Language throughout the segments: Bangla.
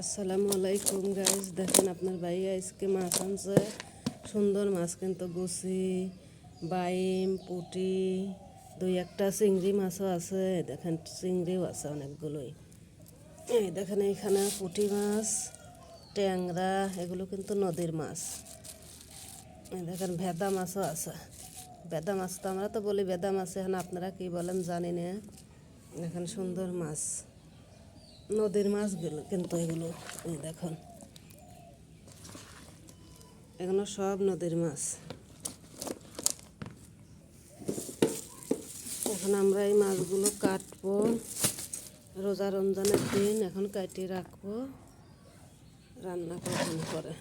আসসালামু আলাইকুম গাইস, দেখেন আপনার ভাইয়া আজকে মাছ আনছে। সুন্দর মাছ কিন্তু গুছি, বাইম, পুঁটি, দুই একটা চিংড়ি মাছও আছে। দেখেন চিংড়িও আছে অনেকগুলোই। এই দেখেন এইখানে পুঁটি মাছ, ট্যাংরা, এগুলো কিন্তু নদীর মাছ। এই দেখেন ভেদা মাছও আছে। ভেদা মাছ তো আমরা তো বলি ভেদা মাছ, এখন আপনারা কি বলেন জানি না। দেখেন সুন্দর মাছ, নদীর মাছগুলো কিন্তু এগুলো। এই দেখুন, এগুলো সব নদীর মাছ। এখন আমরা এই মাছগুলো কাটবো, রোজা রমজানের দিন এখন কাটিয়ে রাখবো, রান্না করবেন পরে।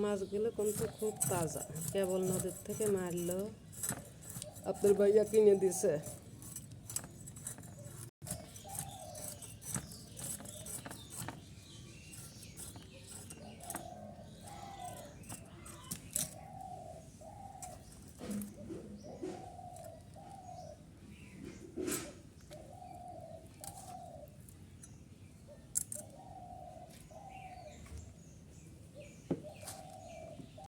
মাছগুলো কিন্তু খুব তাজা, কেবল নদীর থেকে মারলো, আপনার ভাইয়া কিনে দিছে।